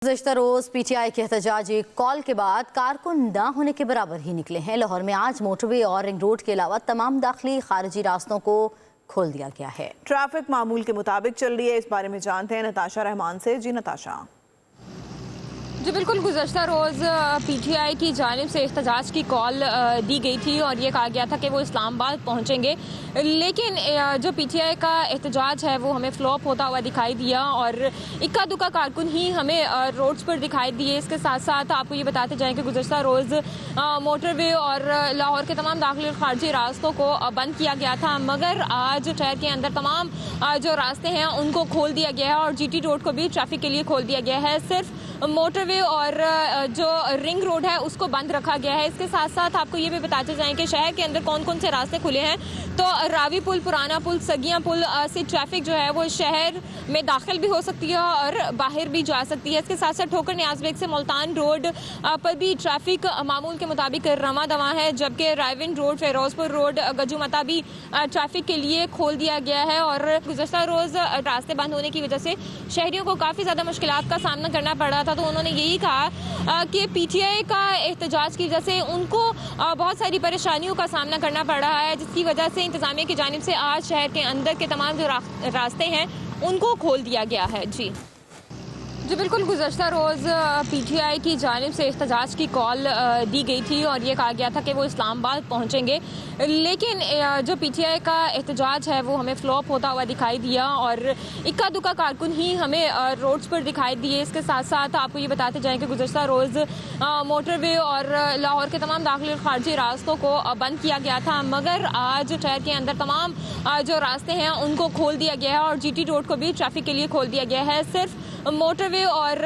गुज़श्ता रोज़ PTI के एहतजाज एक कॉल के बाद कारकुन न होने के बराबर ही निकले हैं। लाहौर में आज मोटरवे और रिंग रोड के अलावा तमाम दाखिली खारिजी रास्तों को खोल दिया गया है। ट्रैफिक मामूल के मुताबिक चल रही है। इस बारे में जानते हैं नताशा रहमान से। जी नताशा। जी बिल्कुल, गुज़श्ता रोज़ पीटीआई की जानिब से एहतजाज की कॉल दी गई थी और ये कहा गया था कि वो इस्लामाबाद पहुंचेंगे, लेकिन जो पीटीआई का एहतजाज है वो हमें फ्लॉप होता हुआ दिखाई दिया और इक्का दुक्का कारकुन ही हमें रोड्स पर दिखाई दिए। इसके साथ साथ आपको ये बताते जाएं कि गुज़श्ता रोज़ मोटरवे और लाहौर के तमाम दाखिली और खारजी रास्तों को बंद किया गया था, मगर आज शहर के अंदर तमाम जो रास्ते हैं उनको खोल दिया गया है और जीटी रोड को भी ट्रैफिक के लिए खोल दिया गया है। सिर्फ मोटरवे और जो रिंग रोड है उसको बंद रखा गया है। इसके साथ साथ आपको ये भी बताते जाएं कि शहर के अंदर कौन कौन से रास्ते खुले हैं। तो रावी पुल, पुराना पुल, सगियां पुल से ट्रैफिक जो है वो शहर में दाखिल भी हो सकती है और बाहर भी जा सकती है। इसके साथ साथ ठोकर न्याज बेग से मुल्तान रोड पर भी ट्रैफिक मामूल के मुताबिक रवा दवा है, जबकि रायविन रोड, फिरोजपुर रोड, गजूमता भी ट्रैफिक के लिए खोल दिया गया है। और गुज़श्ता रोज़ रास्ते बंद होने की वजह से शहरियों को काफ़ी ज़्यादा मुश्किलात का सामना करना पड़ रहा था। तो उन्होंने यही कहा कि पीटीआई का एहतजाज की वजह से उनको बहुत सारी परेशानियों का सामना करना पड़ रहा है, जिसकी वजह से इंतजामिया की जानिब से आज शहर के अंदर के तमाम जो रास्ते हैं उनको खोल दिया गया है। जी बिल्कुल, गुज़श्ता रोज़ पीटीआई की जानिब से एहतजाज की कॉल दी गई थी और ये कहा गया था कि वो इस्लामाबाद पहुंचेंगे, लेकिन जो पीटीआई का एहतजाज है वो हमें फ्लॉप होता हुआ दिखाई दिया और इक्का दुक्का कारकुन ही हमें रोड्स पर दिखाई दिए। इसके साथ साथ आपको ये बताते जाएं कि गुज़श्ता रोज़ मोटरवे और लाहौर के तमाम दाखिली और खारजी रास्तों को बंद किया गया था, मगर आज शहर के अंदर तमाम जो रास्ते हैं उनको खोल दिया गया है और जीटी रोड को भी ट्रैफिक के लिए खोल दिया गया है। सिर्फ मोटरवे और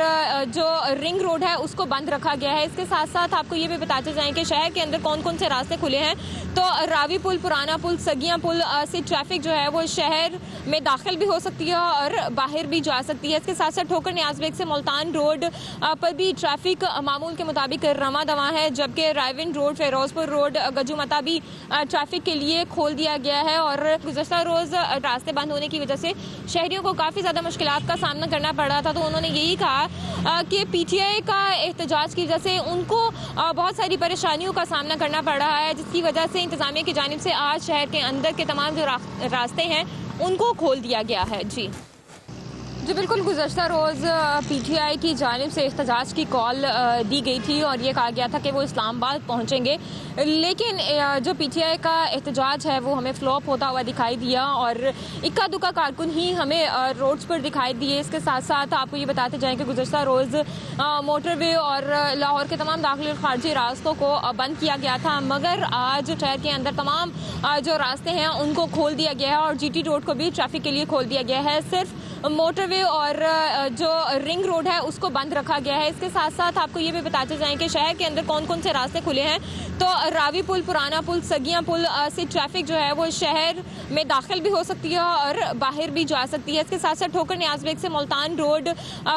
जो रिंग रोड है उसको बंद रखा गया है। इसके साथ साथ आपको ये भी बताते जाएं कि शहर के अंदर कौन कौन से रास्ते खुले हैं। तो रावी पुल, पुराना पुल, सगियां पुल से ट्रैफिक जो है वो शहर में दाखिल भी हो सकती है और बाहर भी जा सकती है। इसके साथ साथ ठोकर न्याज बेग से मुल्तान रोड पर भी ट्रैफिक मामूल के मुताबिक रवा दवा है, जबकि रायविन रोड, फिरोजपुर रोड, गजूमता भी ट्रैफिक के लिए खोल दिया गया है। और गुज़श्ता रोज़ रास्ते बंद होने की वजह से शहरियों को काफ़ी ज़्यादा मुश्किलात का सामना करना पड़ रहा था। तो उन्होंने यही कहा कि पीटीआई का एहतजाज की वजह से उनको बहुत सारी परेशानियों का सामना करना पड़ रहा है, जिसकी वजह से इंतजामिया की जानिब से आज शहर के अंदर के तमाम जो रास्ते हैं उनको खोल दिया गया है। जी बिल्कुल, गुज़श्ता रोज़ पीटीआई की जानिब से एहतजाज की कॉल दी गई थी और ये कहा गया था कि वो इस्लामाबाद पहुंचेंगे, लेकिन जो पीटीआई का एहतजाज है वो हमें फ्लॉप होता हुआ दिखाई दिया और इक्का दुक्का कारकुन ही हमें रोड्स पर दिखाई दिए। इसके साथ साथ आपको ये बताते जाएं कि गुज़श्ता रोज़ मोटरवे और लाहौर के तमाम दाखिली और खारजी रास्तों को बंद किया गया था, मगर आज शहर के अंदर तमाम जो रास्ते हैं उनको खोल दिया गया है और जीटी रोड को भी ट्रैफिक के लिए खोल दिया गया है। सिर्फ मोटरवे और जो रिंग रोड है उसको बंद रखा गया है। इसके साथ साथ आपको ये भी बताते जाएं कि शहर के अंदर कौन कौन से रास्ते खुले हैं। तो रावी पुल, पुराना पुल, सगियां पुल से ट्रैफिक जो है वो शहर में दाखिल भी हो सकती है और बाहर भी जा सकती है। इसके साथ साथ ठोकर न्याज बेग से मुल्तान रोड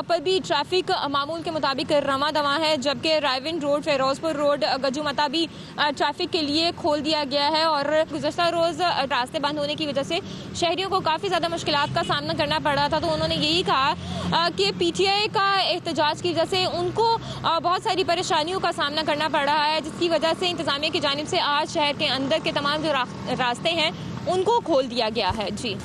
पर भी ट्रैफिक मामूल के मुताबिक रवा दवा है, जबकि रायविन रोड, फिरोजपुर रोड, गजूमता भी ट्रैफिक के लिए खोल दिया गया है। और गुज़श्ता रोज़ रास्ते बंद होने की वजह से शहरियों को काफ़ी ज़्यादा मुश्किलात का सामना करना पड़ रहा था। तो उन्होंने यही कहा कि पीटीआई का एहतजाज की वजह से उनको बहुत सारी परेशानियों का सामना करना पड़ रहा है, जिसकी वजह से इंतजामिया की जानिब से आज शहर के अंदर के तमाम जो रास्ते हैं उनको खोल दिया गया है। जी